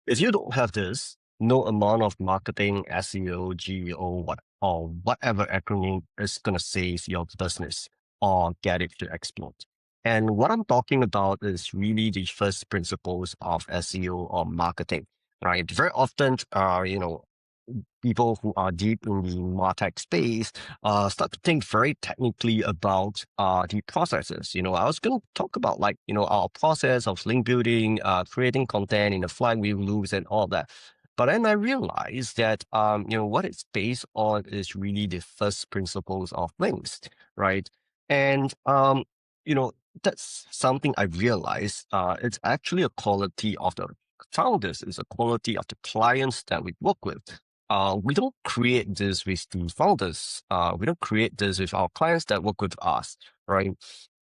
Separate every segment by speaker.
Speaker 1: If you don't have this, no amount of marketing, SEO, GEO, or whatever acronym is going to save your business or get it to explode. And what I'm talking about is really the first principles of SEO or marketing, right? Very often, people who are deep in the MarTech space start to think very technically about the processes. I was going to talk about our process of link building, creating content in the flywheel loops and all that. But then I realized that, what it's based on is really the first principles of links, right? And, that's something I realized it's actually a quality of the founders, it's a quality of the clients that we work with. We don't create this with the founders. We don't create this with our clients that work with us, right?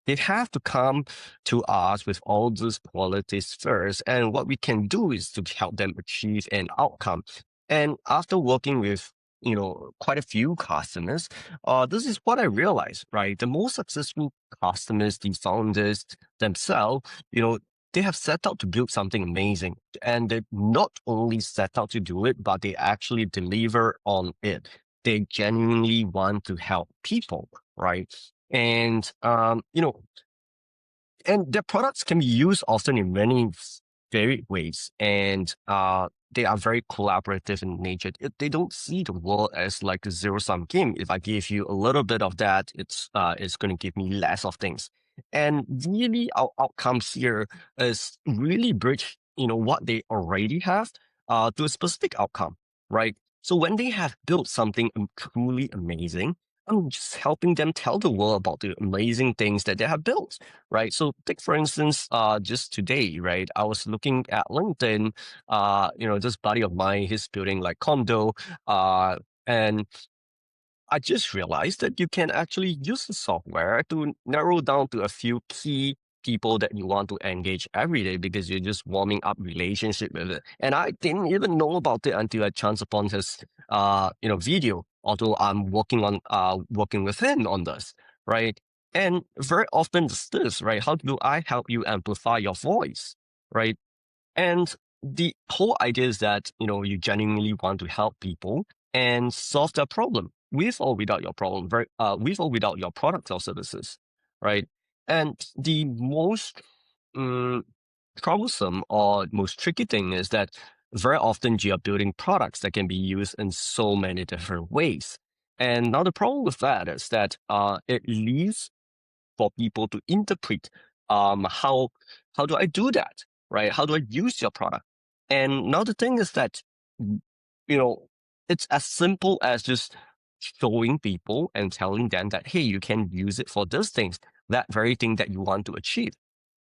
Speaker 1: They have to come to us with all these qualities first. And what we can do is to help them achieve an outcome. And after working with, quite a few customers, this is what I realized, right? The most successful customers, the founders themselves, they have set out to build something amazing. And they not only set out to do it, but they actually deliver on it. They genuinely want to help people, right? And and their products can be used often in many varied ways, and they are very collaborative in nature. They don't see the world as like a zero-sum game. If I give you a little bit of that, it's going to give me less of things. And really, our outcomes here is really bridge, what they already have, to a specific outcome, right? So when they have built something truly amazing, I'm just helping them tell the world about the amazing things that they have built, right? So take for instance, just today, right? I was looking at LinkedIn, this buddy of mine, he's building like condo, and I just realized that you can actually use the software to narrow down to a few key people that you want to engage every day because you're just warming up relationship with it. And I didn't even know about it until I chanced upon his video, although I'm working with him on this, right? And very often it's this, right? How do I help you amplify your voice, right? And the whole idea is that, you genuinely want to help people and solve their problem with or without your problem, with or without your products or services, right? And the most um, troublesome or most tricky thing is that very often you are building products that can be used in so many different ways. And now the problem with that is that it leaves for people to interpret how do I do that, right? How do I use your product? And now the thing is that you know it's as simple as just showing people and telling them that hey, you can use it for those things, that very thing that you want to achieve,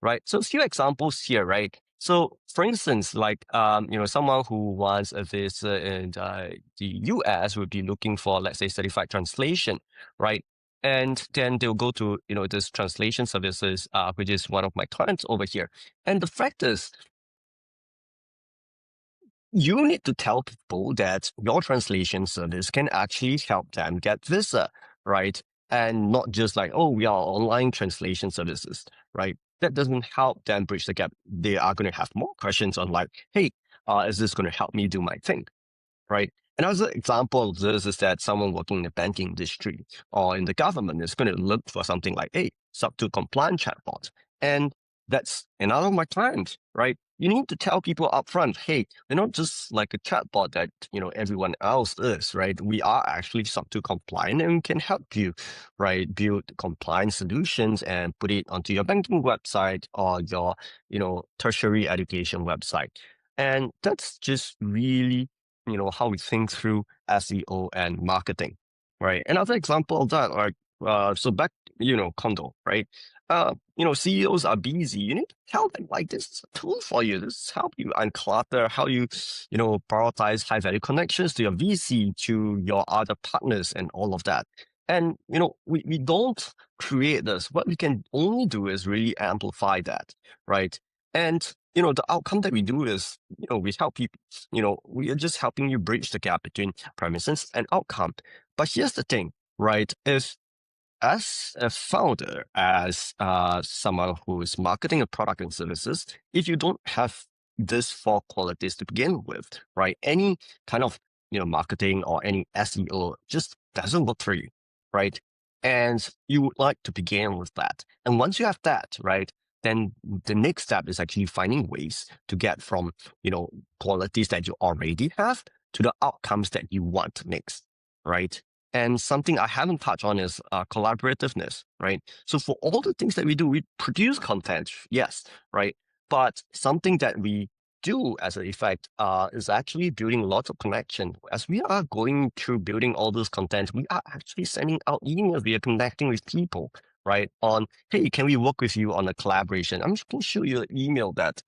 Speaker 1: right? So a few examples here, right? So for instance, like someone who wants a visa in the US would be looking for, let's say, certified translation, right? And then they'll go to this translation services, which is one of my clients over here. And the fact is, you need to tell people that your translation service can actually help them get visa, right? And not just like, oh, we are online translation services, right? That doesn't help them bridge the gap. They are going to have more questions on like, hey, is this going to help me do my thing, right? Another example of this is that someone working in the banking industry or in the government is going to look for something like, hey, sub to compliant chatbot. And that's another of my clients, right? You need to tell people upfront, hey, we're not just like a chatbot that, everyone else is, right? We are actually sub to compliant and we can help you, right? Build compliance solutions and put it onto your banking website or your, tertiary education website. And that's just really how we think through SEO and marketing, right? Another example of that, like, so back, condo, right? CEOs are busy. You need to tell them like this is a tool for you. This help you unclutter, how you, prioritize high value connections to your VC, to your other partners, and all of that. And we don't create this. What we can only do is really amplify that, right? And the outcome that we do is, we help people. We are just helping you bridge the gap between premises and outcome. But here's the thing, right? If as a founder, as someone who is marketing a product and services, if you don't have these four qualities to begin with, right? Any kind of marketing or any SEO just doesn't work for you, right? And you would like to begin with that. And once you have that, right, then the next step is actually finding ways to get from qualities that you already have to the outcomes that you want next, right? And something I haven't touched on is collaborativeness, right? So for all the things that we do, we produce content, yes, right? But something that we do as an effect is actually building lots of connection. As we are going through building all this content, we are actually sending out emails. We are connecting with people, right? On, hey, can we work with you on a collaboration? I'm just going to show you an email that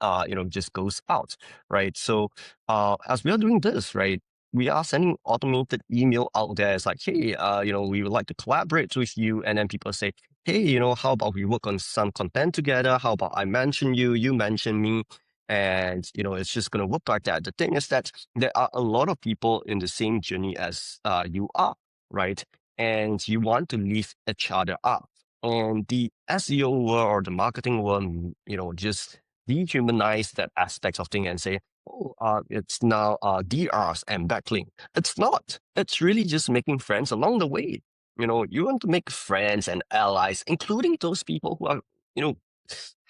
Speaker 1: just goes out, right? So as we are doing this, right, we are sending automated email out there. It's like, hey, we would like to collaborate with you. And then people say, hey, how about we work on some content together? How about I mention you, you mention me? And, it's just going to work like that. The thing is that there are a lot of people in the same journey as you are, right? And you want to lift each other up. And the SEO world or the marketing world, just dehumanize that aspect of thing and say, oh, it's now DRs and backlink. It's not. It's really just making friends along the way. You want to make friends and allies, including those people who are,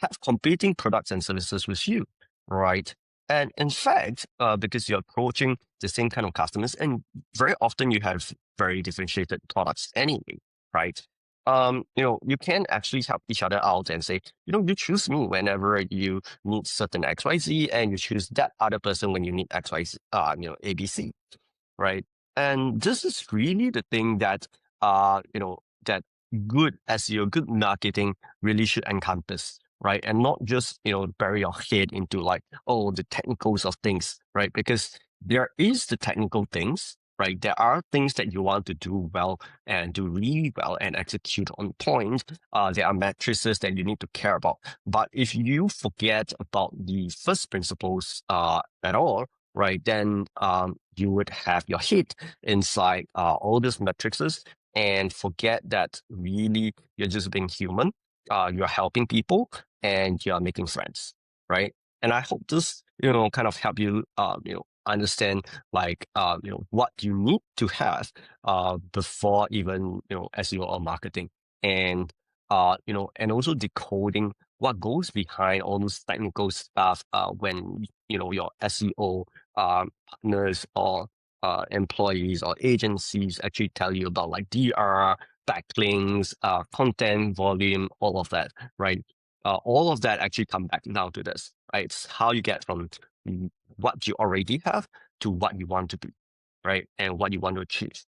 Speaker 1: have competing products and services with you, right? And in fact, because you're approaching the same kind of customers, and very often you have very differentiated products anyway, right? You can actually help each other out and say, you choose me whenever you need certain XYZ, and you choose that other person when you need XYZ, ABC, right? And this is really the thing that, that good SEO, good marketing really should encompass, right? And not just, bury your head into like, oh, the technicals of things, right? Because there is the technical things, right? There are things that you want to do well and do really well and execute on point. There are matrices that you need to care about. But if you forget about the first principles at all, right, then you would have your head inside all these matrices and forget that really you're just being human. You're helping people and you're making friends, right? And I hope this, kind of help you, understand like, what you need to have before even, SEO or marketing. And, and also decoding what goes behind all those technical stuff when, your SEO partners or employees or agencies actually tell you about like DR, backlinks, content volume, all of that, right? All of that actually come back down to this, right? It's how you get from what you already have to what you want to be, right? And what you want to achieve.